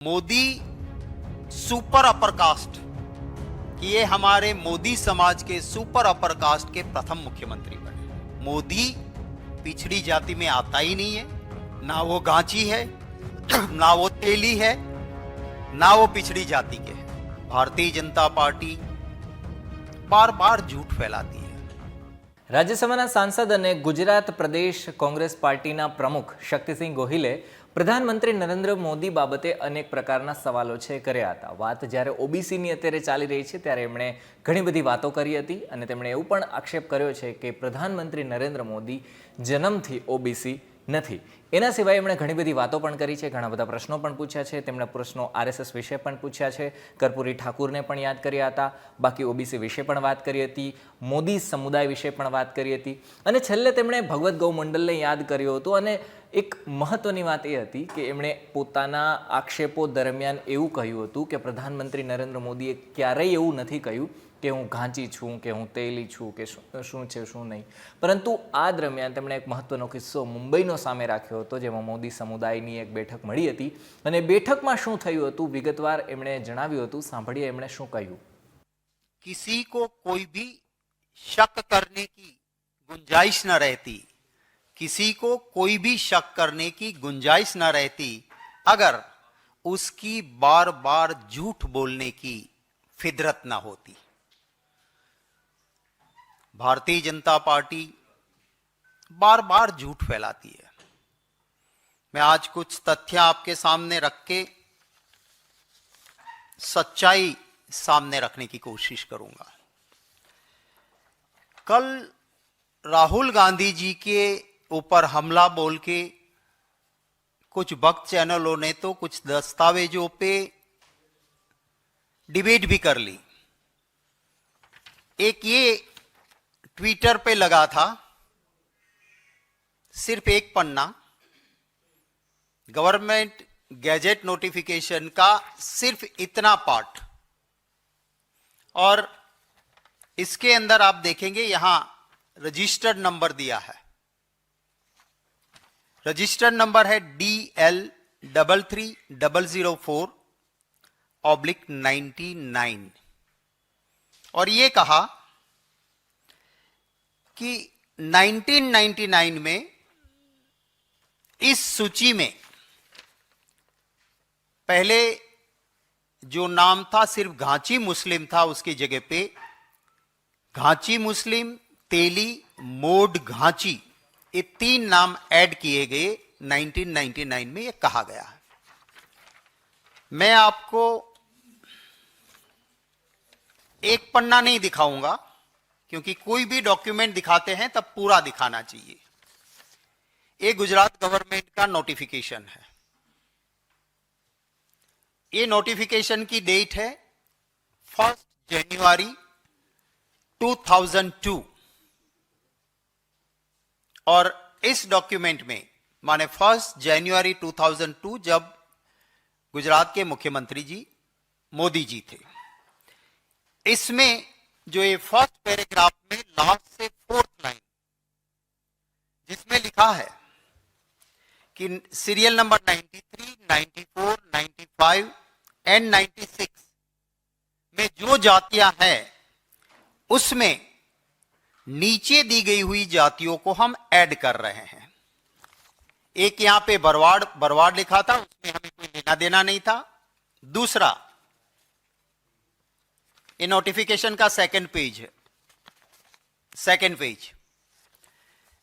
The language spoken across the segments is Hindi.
मोदी सुपर अपर कास्ट कि ये हमारे मोदी समाज के सुपर अपर कास्ट के प्रथम मुख्यमंत्री बने। मोदी पिछड़ी जाति में आता ही नहीं है, ना वो गांची है, ना वो तेली है, ना वो पिछड़ी जाति के है। भारतीय जनता पार्टी बार बार झूठ फैलाती है। રાજ્યસભાના સાંસદ અને ગુજરાત પ્રદેશ કોંગ્રેસ પાર્ટીના પ્રમુખ શક્તિસિંહ ગોહિલે પ્રધાનમંત્રી નરેન્દ્ર મોદી બાબતે અનેક પ્રકારના સવાલો છે કર્યા હતા. વાત જ્યારે ઓબીસીની અત્યારે ચાલી રહી છે ત્યારે એમણે ઘણી બધી વાતો કરી હતી અને તેમણે એવું પણ આક્ષેપ કર્યો છે કે પ્રધાનમંત્રી નરેન્દ્ર મોદી જન્મથી ઓબીસી નથી. એના સિવાય એમણે ઘણી બધી વાતો પણ કરી છે, ઘણા બધા પ્રશ્નો પણ પૂછ્યા છે. તેમણે પ્રશ્નો આરએસએસ વિશે પણ પૂછ્યા છે, કર્પૂરી ઠાકુરને પણ યાદ કર્યા હતા, બાકી ઓબીસી વિશે પણ વાત કરી હતી, મોદી સમુદાય વિશે પણ વાત કરી હતી અને છેલ્લે તેમણે ભગવત ગૌ મંડલને યાદ કર્યો હતો. અને એક મહત્વની વાત એ હતી કે એમણે પોતાના આક્ષેપો દરમિયાન એવું કહ્યું હતું કે પ્રધાનમંત્રી નરેન્દ્ર મોદીએ ક્યારેય એવું નથી કહ્યું કે હું ઘાંચી છું, કે હું તેલી છું, કે શું છે શું નહીં. પરંતુ આ દરમિયાન તેમણે એક મહત્વનો કિસ્સો મુંબઈનો સામે રાખ્યો હતો, જેમાં મોદી સમુદાયની એક બેઠક મળી હતી અને બેઠકમાં શું થયું હતું વિગતવાર એમણે જણાવ્યું હતું. સાંભળીએ એમણે શું કહ્યું. किसी को कोई भी शक करने की गुंजाइश न रहती, किसी को कोई भी शक करने की गुंजाइश न रहती अगर उसकी बार बार झूठ बोलने की फितरत न होती. भारतीय जनता पार्टी बार बार झूठ फैलाती है. मैं आज कुछ तथ्य आपके सामने रख के सच्चाई सामने रखने की कोशिश करूंगा. कल राहुल गांधी जी के ऊपर हमला बोल के कुछ भक्त चैनलों ने तो कुछ दस्तावेजों पे डिबेट भी कर ली. एक ये ट्विटर पे लगा था, सिर्फ एक पन्ना, गवर्नमेंट गैजेट नोटिफिकेशन का सिर्फ इतना पार्ट, और इसके अंदर आप देखेंगे यहां रजिस्टर्ड नंबर दिया है. रजिस्टर्ड नंबर है DL33004/99 और ये कहा कि 1999 में इस सूची में पहले जो नाम था सिर्फ घांची मुस्लिम था, उसकी जगह पे घांची मुस्लिम, तेली, मोड घांची, ये 3 नाम ऐड किए गए 1999 में. ये कहा गया है. मैं आपको एक पन्ना नहीं दिखाऊंगा क्योंकि कोई भी डॉक्यूमेंट दिखाते हैं तब पूरा दिखाना चाहिए. ये गुजरात गवर्नमेंट का नोटिफिकेशन है. ये नोटिफिकेशन की डेट है 1 जनवरी 2002 और इस डॉक्यूमेंट में माने 1 जनवरी 2002 जब गुजरात के मुख्यमंत्री जी मोदी जी थे, इसमें जो ये फर्स्ट पैराग्राफ में लास्ट से 4th लाइन जिसमें लिखा है कि सीरियल नंबर 93, 94, 95 एंड 96 में जो जातियां हैं उसमें नीचे दी गई हुई जातियों को हम ऐड कर रहे हैं. एक यहां पे बरवाड़ लिखा था, उसमें हमें कोई लेना देना नहीं था. दूसरा, ये नोटिफिकेशन का सेकंड पेज है, सेकंड पेज,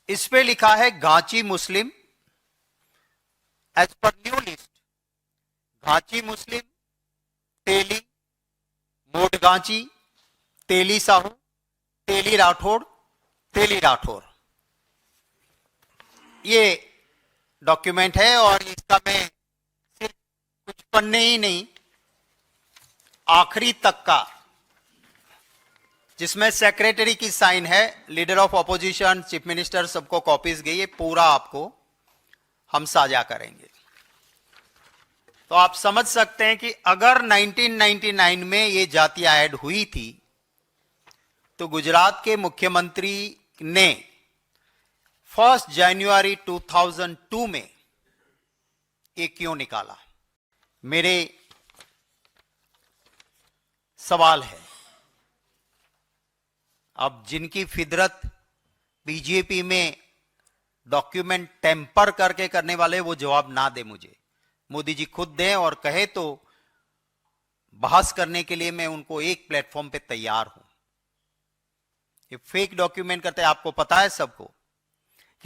इस पे लिखा है Ghanchi Muslim as per new list, Ghanchi Muslim, Teli, Mod Ghanchi, Teli Sahu, Teli Rathore, Teli Rathore. ये डॉक्यूमेंट है और इसका मैं सिर्फ कुछ पन्ने ही नहीं, आखिरी तक का, जिसमें सेक्रेटरी की साइन है, leader of opposition, chief minister, सबको कॉपीज गई, ये पूरा आपको हम साझा करेंगे. तो आप समझ सकते हैं कि अगर 1999 में ये जातियां ऐड हुई थी तो गुजरात के मुख्यमंत्री ने 1 जनवरी 2002 में ये क्यों निकाला. मेरे सवाल है, अब जिनकी फितरत बीजेपी में डॉक्यूमेंट टेम्पर करके करने वाले, वो जवाब ना दे मुझे, मोदी जी खुद दें और कहे तो बहस करने के लिए मैं उनको एक प्लेटफॉर्म पे तैयार हूं। ये फेक डॉक्यूमेंट करते हैं, आपको पता है सबको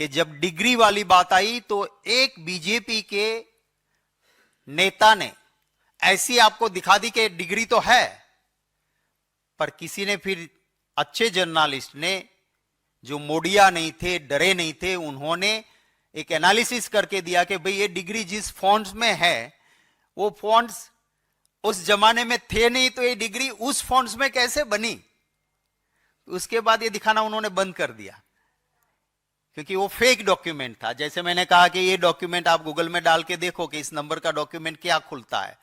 कि जब डिग्री वाली बात आई तो एक बीजेपी के नेता ने ऐसी आपको दिखा दी कि डिग्री तो है, पर किसी ने फिर अच्छे जर्नलिस्ट ने, जो मोडिया नहीं थे, डरे नहीं थे, उन्होंने एक एनालिसिस करके दिया कि भाई ये डिग्री जिस फॉन्ट्स में है वो फॉन्ट्स उस जमाने में थे नहीं, तो ये डिग्री उस फॉन्ट्स में कैसे बनी। उसके बाद ये दिखाना उन्होंने बंद कर दिया, क्योंकि वो फेक डॉक्यूमेंट था। जैसे मैंने कहा कि ये डॉक्यूमेंट आप गूगल में डाल के देखो कि इस नंबर का डॉक्यूमेंट क्या खुलता है,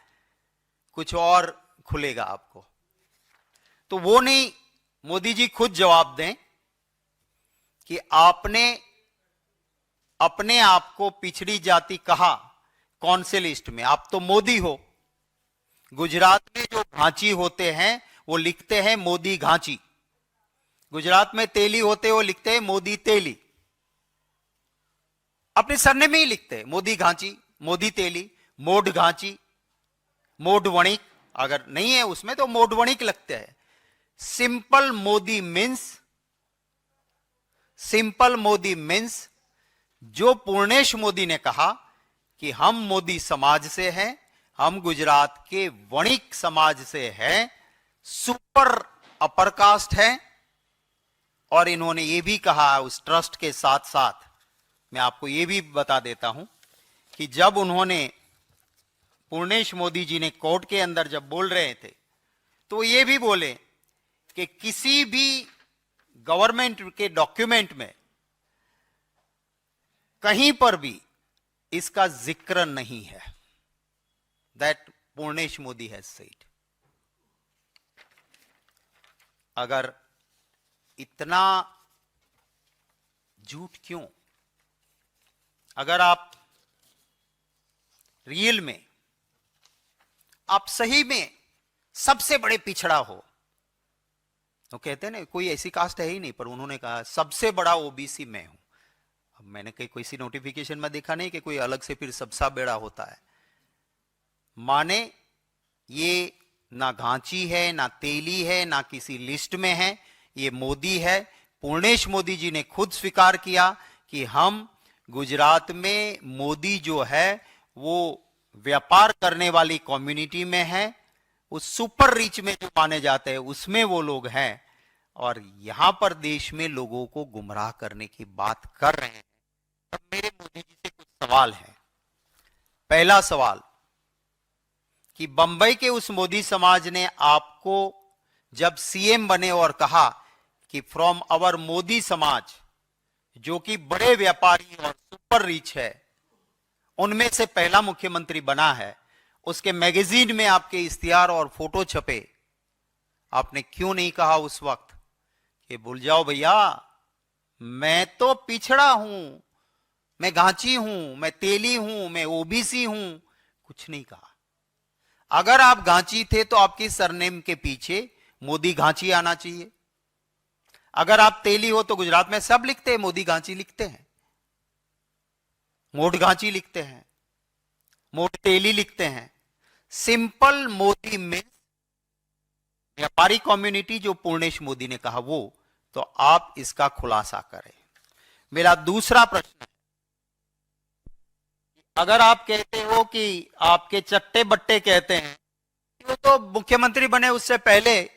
कुछ और खुलेगा आपको। तो वो नहीं, मोदी जी खुद जवाब दें कि आपने अपने आप को पिछड़ी जाति कहा कौन से लिस्ट में। आप तो मोदी हो। गुजरात में जो घांची होते हैं वो लिखते हैं मोदी घांची, गुजरात में तेली होते वो लिखते हैं मोदी तेली, अपने सरने में ही लिखते हैं मोदी घांची, मोदी तेली, मोड घांची, मोड वणिक, अगर नहीं है उसमें तो मोड वणिक लगते हैं। सिंपल मोदी मीन्स जो पूर्णेश मोदी ने कहा कि हम मोदी समाज से हैं, हम गुजरात के वणिक समाज से हैं, सुपर अपर कास्ट है। और इन्होंने ये भी कहा उस ट्रस्ट के साथ साथ, मैं आपको ये भी बता देता हूं कि जब उन्होंने, पूर्णेश मोदी जी ने कोर्ट के अंदर जब बोल रहे थे तो ये भी बोले कि किसी भी गवर्नमेंट के डॉक्यूमेंट में कहीं पर भी इसका जिक्र नहीं है। That Purnesh Modi has said. अगर इतना झूठ क्यों? अगर आप रियल में, आप सही में सबसे बड़े पिछड़ा हो, तो कहते हैं ना कोई ऐसी कास्ट है ही नहीं, पर उन्होंने कहा सबसे बड़ा ओबीसी मैं हूं। अब मैंने कहीं कोई सी नोटिफिकेशन में देखा नहीं कि कोई अलग से फिर सबसा बड़ा होता है। माने ये ना घांची है, ना तेली है, ना किसी लिस्ट में है, ये मोदी है। पूर्णेश मोदी जी ने खुद स्वीकार किया कि हम गुजरात में मोदी जो है वो व्यापार करने वाली कम्युनिटी में है, उस सुपर रिच में जो माने जाते हैं उसमें वो लोग हैं, और यहां पर देश में लोगों को गुमराह करने की बात कर रहे हैं। अब मेरे मोदी जी से कुछ सवाल है। पहला सवाल कि बंबई के उस मोदी समाज ने आपको जब सीएम बने और कहा कि फ्रॉम आवर मोदी समाज, जो कि बड़े व्यापारी और सुपर रिच है, उनमें से पहला मुख्यमंत्री बना है, उसके मैगजीन में आपके इश्तिहार और फोटो छपे, आपने क्यों नहीं कहा उस वक्त कि भूल जाओ भैया, मैं तो पिछड़ा हूं, मैं घांची हूं, मैं तेली हूं, मैं ओबीसी हूं? कुछ नहीं कहा। अगर आप घांची थे तो आपके सरनेम के पीछे मोदी घांची आना चाहिए। अगर आप तेली हो तो गुजरात में सब लिखते हैं मोदी घांची लिखते हैं, मोड घांची लिखते हैं, मोड तेली लिखते हैं। सिंपल मोदी में व्यापारी कम्युनिटी जो पूर्णेश मोदी ने कहा वो, तो आप इसका खुलासा करें। मेरा दूसरा प्रश्न है, अगर आप कहते हो कि आपके चट्टे बट्टे कहते हैं वो तो मुख्यमंत्री बने उससे पहले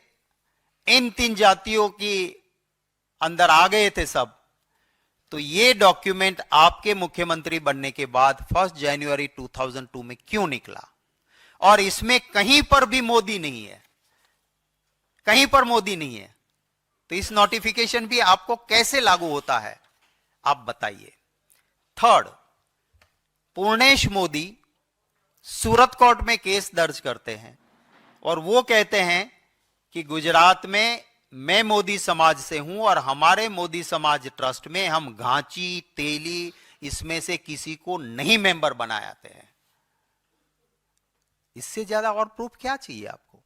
इन तीन जातियों की अंदर आ गए थे सब, तो ये डॉक्यूमेंट आपके मुख्यमंत्री बनने के बाद 1 जनवरी 2002 में क्यों निकला? और इसमें कहीं पर भी मोदी नहीं है, कहीं पर मोदी नहीं है, तो इस नोटिफिकेशन भी आपको कैसे लागू होता है, आप बताइए। थर्ड, पूर्णेश मोदी सूरत कोर्ट में केस दर्ज करते हैं और वो कहते हैं कि गुजरात में मैं मोदी समाज से हूं और हमारे मोदी समाज ट्रस्ट में हम घांची, तेली, इसमें से किसी को नहीं मेंबर बनाते हैं। इससे ज्यादा और प्रूफ क्या चाहिए आपको?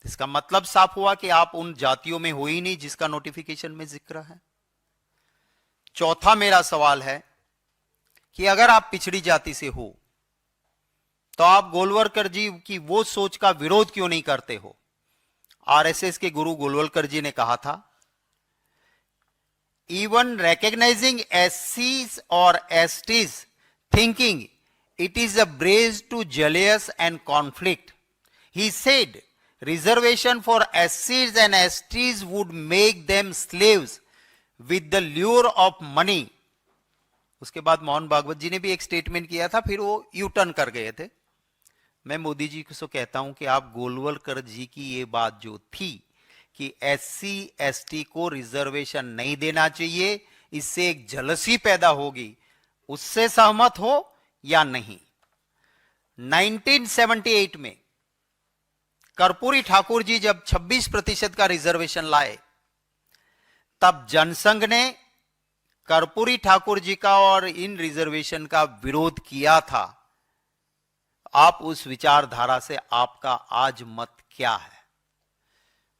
इसका मतलब साफ हुआ कि आप उन जातियों में हो ही नहीं जिसका नोटिफिकेशन में जिक्र है। चौथा मेरा सवाल है कि अगर आप पिछड़ी जाति से हो तो आप गोलवलकर जी की वो सोच का विरोध क्यों नहीं करते हो? आरएसएस के गुरु गोलवलकर जी ने कहा था, even recognizing SCs or STs, thinking it is a bridge to jealous and conflict. He said reservation for SCs and STs would make them slaves with the lure of money. उसके बाद मोहन भागवत जी ने भी एक स्टेटमेंट किया था, फिर वो यू टर्न कर गए थे। मैं मोदी जी को कहता हूं कि आप गोलवलकर जी की ये बात जो थी कि SC ST को रिजर्वेशन नहीं देना चाहिए, इससे एक जलसी पैदा होगी, उससे सहमत हो या नहीं? 1978 में कर्पूरी ठाकुर जी जब 26% का रिजर्वेशन लाए, तब जनसंघ ने कर्पूरी ठाकुर जी का और इन रिजर्वेशन का विरोध किया था। आप उस विचारधारा से आपका आज मत क्या है?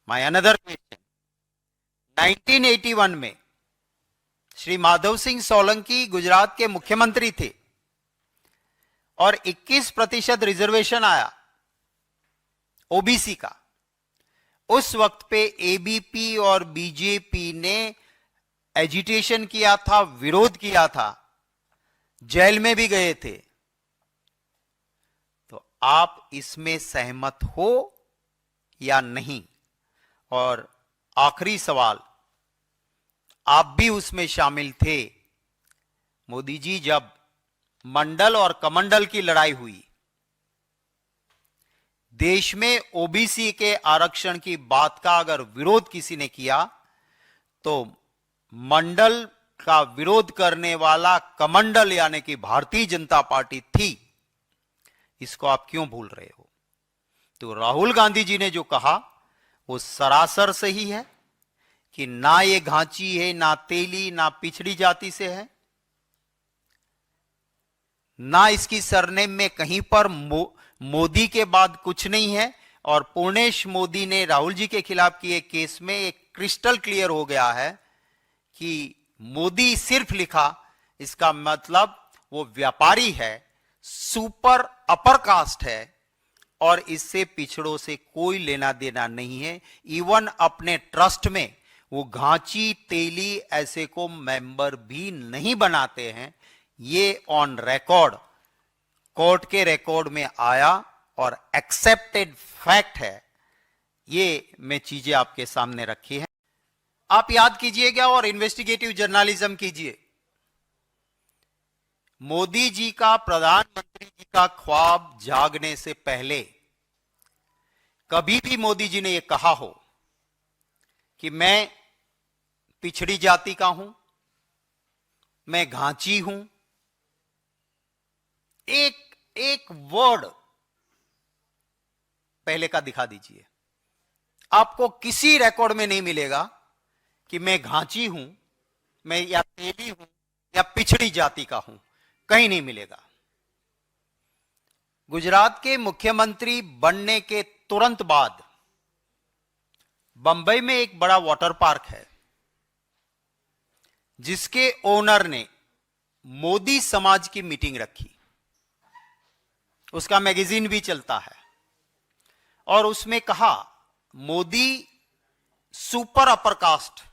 माय अनदर क्वेश्चन, 1981 में श्री माधव सिंह सोलंकी गुजरात के मुख्यमंत्री थे और 21% रिजर्वेशन आया ओबीसी का। उस वक्त पे एबीपी और बीजेपी ने एजिटेशन किया था, विरोध किया था, जेल में भी गए थे। तो आप इसमें सहमत हो या नहीं? और आखिरी सवाल, आप भी उसमें शामिल थे मोदी जी जब मंडल और कमंडल की लड़ाई हुई, देश में ओबीसी के आरक्षण की बात का अगर विरोध किसी ने किया तो मंडल का विरोध करने वाला कमंडल यानी कि भारतीय जनता पार्टी थी। इसको आप क्यों भूल रहे हो? तो राहुल गांधी जी ने जो कहा वो सरासर सही है कि ना ये घांची है, ना तेली, ना पिछड़ी जाति से है, ना इसकी सरनेम में कहीं पर मोदी के बाद कुछ नहीं है। और पूर्णेश मोदी ने राहुल जी के खिलाफ किए केस में एक क्रिस्टल क्लियर हो गया है कि मोदी सिर्फ लिखा, इसका मतलब वो व्यापारी है, सुपर अपर कास्ट है और इससे पिछड़ों से कोई लेना देना नहीं है। इवन अपने ट्रस्ट में वो घांची तेली ऐसे को मेंबर भी नहीं बनाते हैं। ये ऑन रिकॉर्ड, कोर्ट के रिकॉर्ड में आया और एक्सेप्टेड फैक्ट है। ये मैं चीजें आपके सामने रखी हैं, आप याद कीजिएगा और इन्वेस्टिगेटिव जर्नलिज्म कीजिए। मोदी जी का प्रधानमंत्री जी का ख्वाब जागने से पहले कभी भी मोदी जी ने यह कहा हो कि मैं पिछड़ी जाति का हूं, मैं घांची हूं? एक वर्ड पहले का दिखा दीजिए। आपको किसी रिकॉर्ड में नहीं मिलेगा कि मैं घांची हूं, मैं या तेली हूं या पिछड़ी जाति का हूं, कहीं नहीं मिलेगा। गुजरात के मुख्यमंत्री बनने के तुरंत बाद बंबई में एक बड़ा वाटर पार्क है जिसके ओनर ने मोदी समाज की मीटिंग रखी। उसका मैगजीन भी चलता है और उसमें कहा मोदी सुपर अपर कास्ट,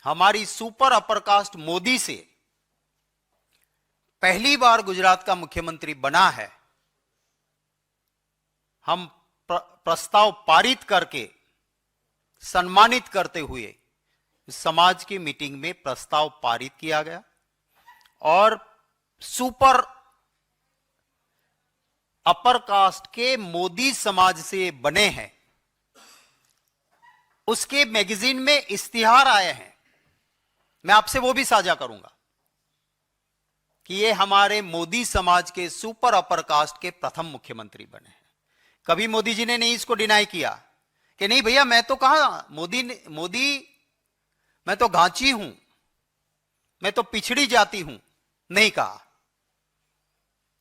हमारी सुपर अपर कास्ट मोदी से पहली बार गुजरात का मुख्यमंत्री बना है। हम प्रस्ताव पारित करके सम्मानित करते हुए समाज की मीटिंग में प्रस्ताव पारित किया गया और सुपर अपर कास्ट के मोदी समाज से बने हैं उसके मैगजीन में इश्तिहार आए हैं। मैं आपसे वो भी साझा करूंगा कि ये हमारे मोदी समाज के सुपर अपर कास्ट के प्रथम मुख्यमंत्री बने हैं। कभी मोदी जी ने नहीं इसको डिनाई किया कि नहीं भैया मैं तो कहा मोदी मैं तो घांची हूं, मैं तो पिछड़ी जाति हूं, नहीं कहा।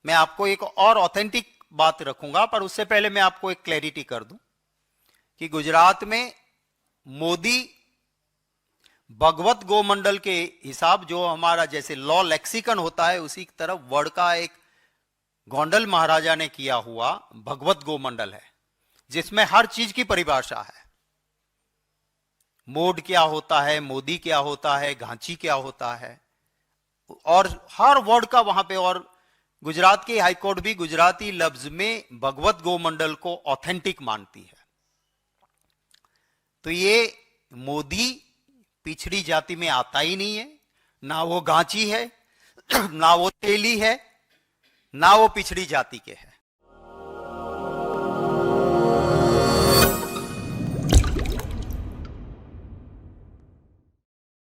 मैं आपको एक और ऑथेंटिक बात रखूंगा, पर उससे पहले मैं आपको एक क्लैरिटी कर दूं कि गुजरात में मोदी भगवत गोमंडल के हिसाब, जो हमारा जैसे लॉ लेक्सिकन होता है, उसी की तरफ वर्ड का एक गोंडल महाराजा ने किया हुआ भगवत गोमंडल है, जिसमें हर चीज की परिभाषा है। मोड क्या होता है, मोदी क्या होता है, घांची क्या होता है, और हर वर्ड का वहां पे। और गुजरात की हाईकोर्ट भी गुजराती लफ्ज में भगवत गोमंडल को ऑथेंटिक मानती है। तो ये मोदी पिछड़ी जाति में आता ही नहीं है, ना वो गांची है, ना वो तेली है, ना वो पिछड़ी जाति के है।